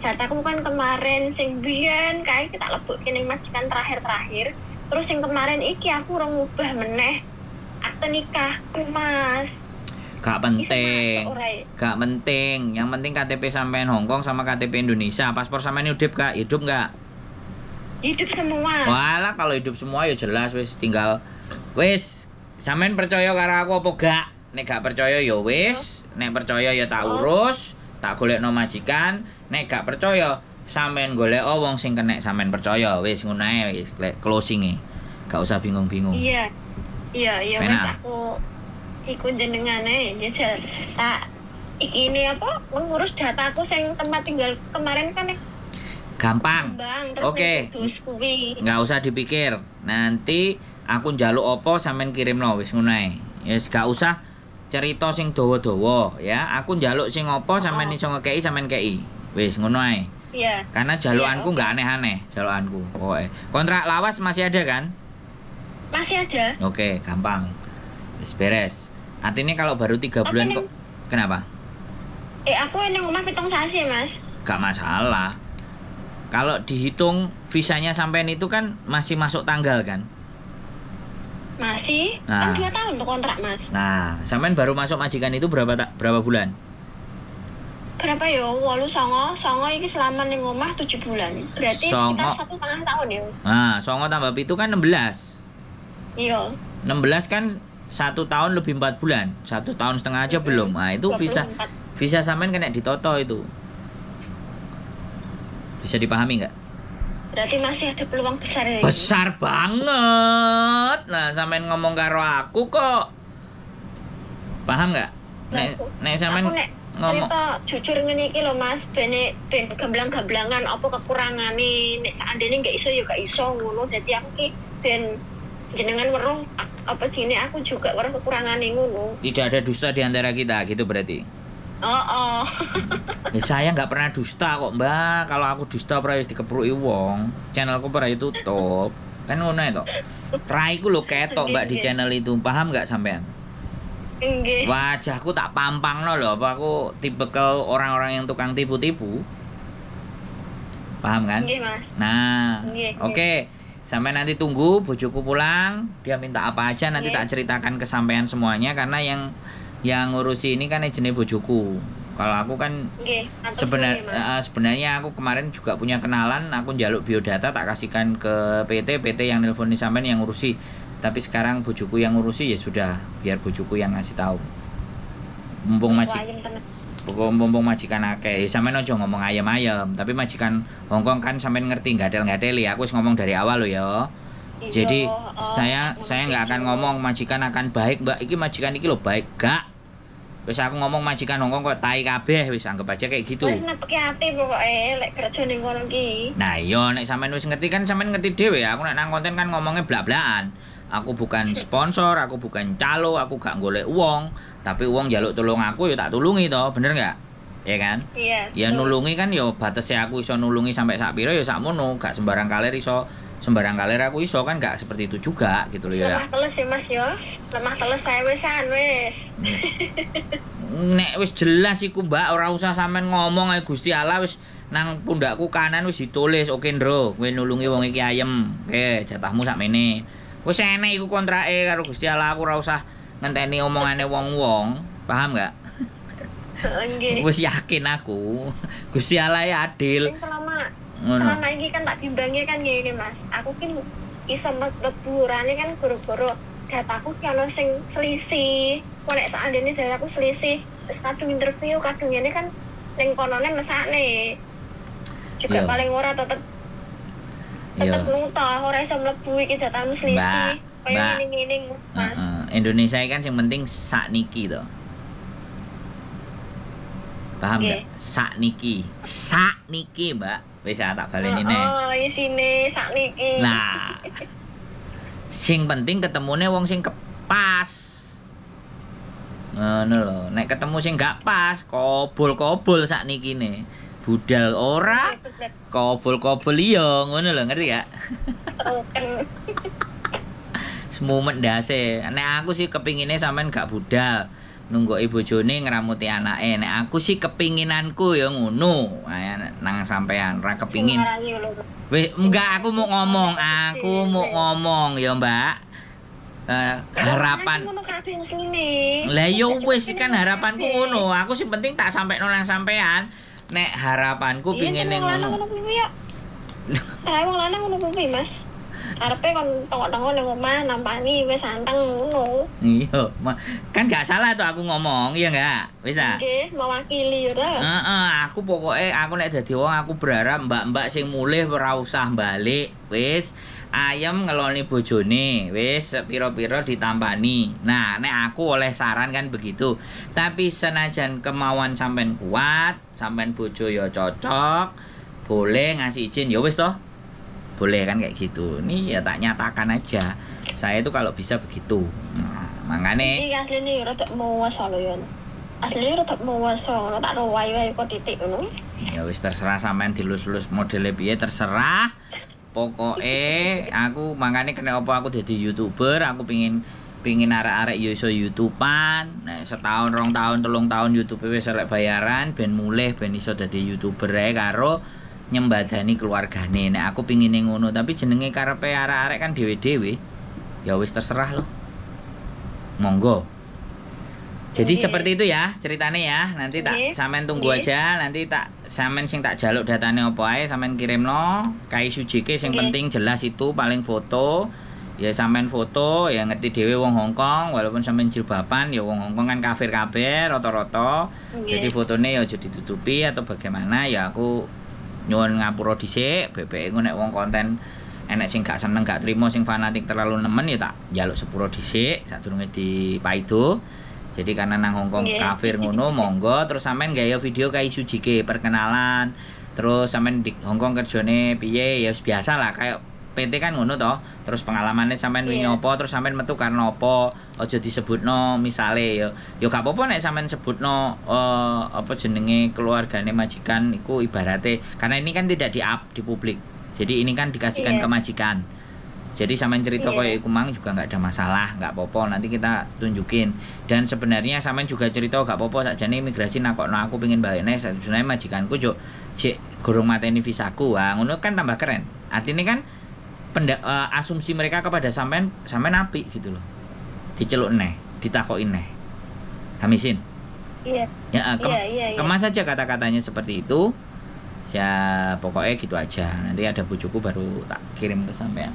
dataku kan kemarin sing biyen kae kita lebukke ning majikan terakhir. Terus sing kemarin iki aku ora ngubah meneh akte nikahku, Mas. Gak penting. Gak penting. Yang penting KTP sampean Hongkong sama KTP Indonesia. Paspor sampean hidup gak? Hidup gak? Hidup semua. Walah, kalau hidup semua ya jelas wis tinggal wis sampean percaya karo aku apa gak? Nek gak percaya ya wis, nek percaya ya tak urus, tak golekno majikan. Nek gak percaya sampean golek wong sing kenek sampean percaya. Wis ngono ae wis closing-e. Gak usah bingung-bingung. Iya wis aku iku jenengane jajal tak iki ini apa mengurus dataku sing tempat tinggal kemarin kan gampang. Oke. Nggak usah dipikir. Nanti aku njaluk apa sampean kirimno wis ngono ae. Wis gak usah cerita sing dawa-dawa ya. Aku njaluk sing apa sampean iso ngekeki sampean kei. Wis ngono ae. Iya. Karena jalukanku nggak aneh-aneh, jalukanku. Pokoke. Kontrak lawas masih ada kan? Masih ada. Oke, gampang. Wis beres. Artinya kalau baru 3 bulan kok. Kenapa? Aku yang omah 7 sasi, Mas. Gak masalah. Kalau dihitung visanya sampean itu kan masih masuk tanggal kan? Masih. Kan 2 tahun tuh kontrak, Mas. Nah, sampean baru masuk majikan itu berapa bulan? Berapa ya? 8 songo iki selama ning omah 7 bulan. Berarti sekitar 1,5 tahun ya. Nah, songo tambah itu kan 16. Iya. 16 kan 1 tahun lebih 4 bulan. 1 tahun setengah aja belum. Nah, itu 24. visa sampean kena ditoto itu. Bisa dipahami nggak? Berarti masih ada peluang besar ya? Besar banget. Nah, sampean ngomong karo aku kok. Paham nggak? Nek sampean ngomong cerita jujur ngene iki lho Mas, ben gamblang-gamblangan apa kekurangane. Nek seandainya nggak iso ya gak iso ngono. Dadi aku ki ben jenengan weruh apa jenenge aku juga weruh kekurangane ngono. Tidak ada dusta di antara kita gitu berarti. Ya, saya nggak pernah dusta kok, Mbak. Kalau aku dusta ora wis dikepruki wong. Channelku ora ditutup. Kan ngono to. Raiku lho ketok Mbak di channel itu. Paham nggak sampean? Nggih. Wajahku tak pampangno lho, apa aku tipikal orang-orang yang tukang tipu-tipu. Paham kan? Nggih, Mas. Nah, oke. Sampai nanti tunggu bojoku pulang, dia minta apa aja nanti tak ceritakan ke sampean semuanya karena yang ngurusi ini kan jenis bojoku. Kalau aku kan sebenarnya aku kemarin juga punya kenalan, aku njaluk biodata tak kasihkan ke PT yang nelponi sampean yang ngurusi. Tapi sekarang bojoku yang ngurusi ya sudah, biar bojoku yang ngasih tahu. Mumpung majikan akeh, sampean aja ngomong ayam-ayam, tapi majikan Hongkong kan sampean ngerti gadel-gadeli. Aku wis ngomong dari awal loh ya. Jadi saya nggak akan ngomong majikan akan baik, Mbak. Iki majikan iki lho baik, gak. Wis aku ngomong majikan Hongkong kok tai kabeh, wis anggap aja kayak gitu. Wis nepeki ati pokoke lek kerja ning kono iki. Nah, iya nek sampean wis ngerti kan sampean ngerti dhewe. Aku nek nang konten kan ngomongnya blak-blakan. Aku bukan sponsor, aku bukan calo, aku gak golek uang, tapi uang jaluk tolong aku ya tak tulungi toh, bener nggak? Ya kan? Iya. Ya nulungi kan yo batasnya aku iso nulungi sampai sak piro ya sakmono, gak sembarang kalir aku iso kan gak seperti itu juga gitu loh ya. Lemah teles ya Mas yo. Lemah teles saya wisan wis. Nek wis jelas iku Mbak, ora usah sampean ngomong ae Gusti Allah wis nang pundakku kanan wis ditulis, oke Ndro, kowe nulungi wong iki ayem. Oke, jatahmu sakmene. Wis enek iku kontrake karo Gusti Allah, aku ora usah ngenteni omongane wong-wong. Paham enggak? Nggih. Wis yakin aku. Gusti Allah ya adil. Selama ini kan tak bimbangnya kan ngene Mas. Aku kan iso leburane kan goro-goro dataku ki ono sing selisih. Kok nek seandainya dataku selisih, wis kadung interview, kadung ngene kan ning konone mesakne. Juga paling ora tetep nuta, ora iso mlebu iki datamu selisih. Kaya ngene-ngene Mas. Indonesia kan sing penting sakniki to. Paham enggak? Sakniki, Mbak. Wis tak baleni nek. Oh, isine sakniki. Nah. Sing penting ketemune wong sing pas. Ngono lho, nek ketemu sing gak pas, kobol-kobol saknikine. Budal ora, kobol-kobol iya, ngono lho, ngerti gak? Semumet ndase. Nek aku sih kepingine sampean gak budal. nunggoki bojone ngramuti anake. Nek aku sih kepinginanku ya ngono. Nang sampean ora kepingin. Wis enggak, aku mau ngomong ya, Mbak. Harapan lah yo wis kan harapanku ngono. Aku sing penting tak sampekno nang sampean. Nek harapanku pingine ngono. Kayak wong lanang ngono kuwi, Mas. Karepe kon tengok-tengok ning omah nampani wis santeng ngono. Iya, kan gak salah tuh aku ngomong, iya enggak? Wis ah. Nggih, mewakili ya. Aku nek dadi wong aku berharap mbak-mbak sing mulih ora usah balik. Wis ayem ngeloni bojone, wis pira-pira ditampani. Nah, nek aku oleh saran kan begitu. Tapi senajan kemauan sampean kuat, sampean bojo ya cocok, boleh ngasih izin ya wis toh. Boleh kan kayak gitu. Ini ya tak nyatakan aja. Saya itu kalau bisa begitu. Nah, makane iki asline rada muwasa lho ya. Asline rada muwasa, ngono tak rowahi wae kok titik ngono. Ya wis terserah sampean dilus-lus modele piye terserah. Pokoke aku makane kena apa aku dadi YouTuber, aku pingin arek-arek yo iso YouTubean. Nek setahun, 2 tahun, 3 tahun YouTube wis arek bayaran ben mulih ben iso dadi YouTuber ae karo nyembadani keluargane. Nek aku pingine ngono, tapi jenenge karepe arek-arek kan dhewe-dhewe. Ya wis terserah loh. Monggo. Jadi seperti itu ya ceritane ya. Nanti tak sampean tunggu aja, nanti tak sampean sing tak jaluk datane opo ae sampean kirimno. Kai Sujike sing penting jelas itu paling foto. Ya sampean foto ya ngerti dhewe wong Hongkong, walaupun sampean jilbaban ya wong Hongkong kan kafir kabeh rata-rata. Jadi fotone ya aja ditutupi atau bagaimana ya aku nyuwun ngapura dhisik, bebeke nek wong konten enek sing gak seneng gak trimo sing fanatik terlalu nemen ya tak njaluk sepuro dhisik sadurunge dipaido. Jadi karena nang Hongkong kafir ngono monggo terus sampean gawe video Kai Sujike perkenalan. Terus sampean di Hongkong kerjane piye ya biasa lah kayak PT kan ngono toh. Terus pengalamannya sampean wingi apa terus sampean metu karena apa. Aja disebutno misale ya gak apa-apa nek sampean sebutno apa jenenge keluargane majikan iku ibarate karena ini kan tidak di-up di publik. Jadi ini kan dikasihkan ke majikan. Jadi sampean cerita koyo iku mang juga enggak ada masalah, enggak apa-apa nanti kita tunjukin. Dan sebenarnya sampean juga cerita enggak apa-apa sakjane imigrasi nakokno aku pengen balekne sebenarnya majikanku yo sik gorong mateni visaku. Wah, ngono kan tambah keren. Artinya kan asumsi mereka kepada sampean apik gitu loh. Diceluk neh, ditakokin neh. Hamisin. Iya. Ya, kemas saja kata-katanya seperti itu. Ya pokoknya gitu aja. Nanti ada bujuku baru tak kirim ke sampean.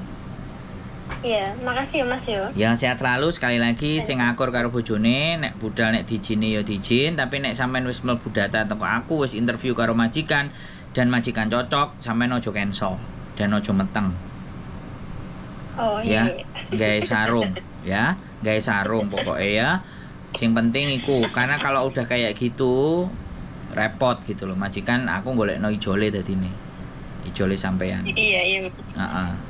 Iya, makasih ya Mas yo. Ya sehat selalu sekali lagi sing ngakur karo bojone, nek budal nek dijini ya dijin, tapi nek sampean wis mlebu data teko aku wis interview karo majikan dan majikan cocok, sampean ojo cancel dan ojo meteng. Oh iya. Gawe sarung ya, gawe sarung pokoknya ya. Sing penting iku karena kalau udah kayak gitu repot gitu loh majikan aku golekno ijole dadine. Ijole sampean. Iya.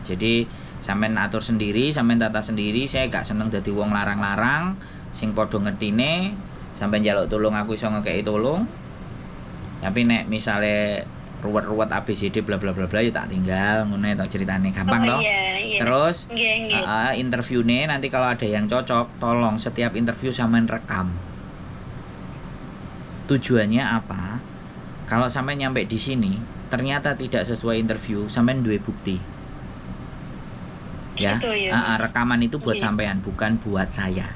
Jadi sampean atur sendiri, sampean tata sendiri. Saya gak seneng dadi wong larang-larang sing padha ngertine. Sampean njaluk tulung aku iso ngekeki tulung. Tapi nek misale ruwet-ruwet ABCD bla bla bla bla ya tak tinggal ngono to ceritane gampang toh. Iya. Terus interviewnya nanti kalau ada yang cocok tolong setiap interview sampean rekam. Tujuannya apa? Kalau sampai nyampe di sini ternyata tidak sesuai interview, sampean duwe bukti. Ya. Rekaman itu buat sampean, bukan buat saya.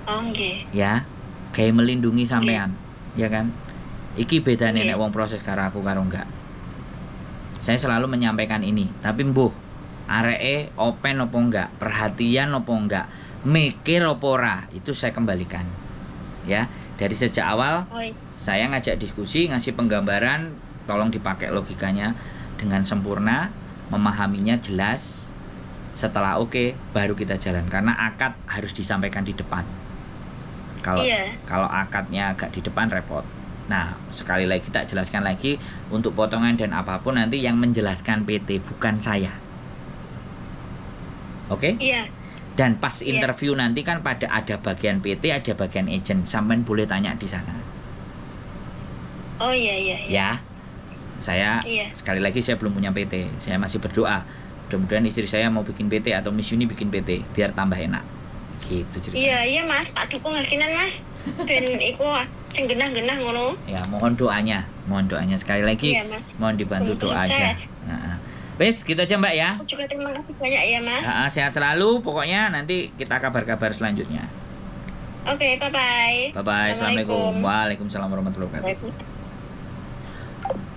Oh nggih. Ya. Kayak melindungi sampean. Ya kan? Iki bedane nek wong proses karo aku karo enggak. Saya selalu menyampaikan ini, tapi mbuh areke open apa enggak, perhatian apa enggak, mikir apa ora, itu saya kembalikan. Ya, dari sejak awal saya ngajak diskusi, ngasih penggambaran, tolong dipakai logikanya dengan sempurna, memahaminya jelas. Setelah oke, baru kita jalan karena akad harus disampaikan di depan. Kalau akadnya agak di depan repot. Nah, sekali lagi tak jelaskan lagi untuk potongan dan apapun nanti yang menjelaskan PT bukan saya. Oke? Iya. Dan pas interview nanti kan ada bagian PT, ada bagian agent. Sampean boleh tanya di sana. Oh iya. Ya. Saya sekali lagi saya belum punya PT. Saya masih berdoa. Mudah-mudahan istri saya mau bikin PT atau Miss Uni bikin PT biar tambah enak. Gitu ceritanya. Iya Mas, tak dukung hakinan Mas. Ben iku sing genah-genah ngono. Ya, mohon doanya sekali lagi. Iya Mas. Mohon dibantu Semoga doanya. sukses. Nah, wes gitu aja Mbak ya. Aku juga terima kasih banyak ya Mas. Sehat selalu. Pokoknya nanti kita kabar-kabar selanjutnya. Oke, bye-bye. Bye bye. Assalamualaikum. Waalaikumsalam warahmatullahi wabarakatuh. Waalaikumsalam.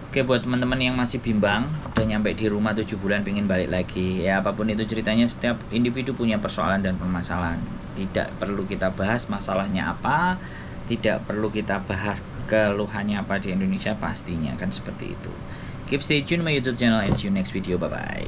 Oke, buat teman-teman yang masih bimbang, udah nyampe di rumah 7 bulan pengen balik lagi. Ya apapun itu ceritanya, setiap individu punya persoalan dan permasalahan. Tidak perlu kita bahas masalahnya apa, tidak perlu kita bahas keluhannya apa di Indonesia, pastinya kan seperti itu. Keep stay tune my YouTube channel and see you next video. Bye bye.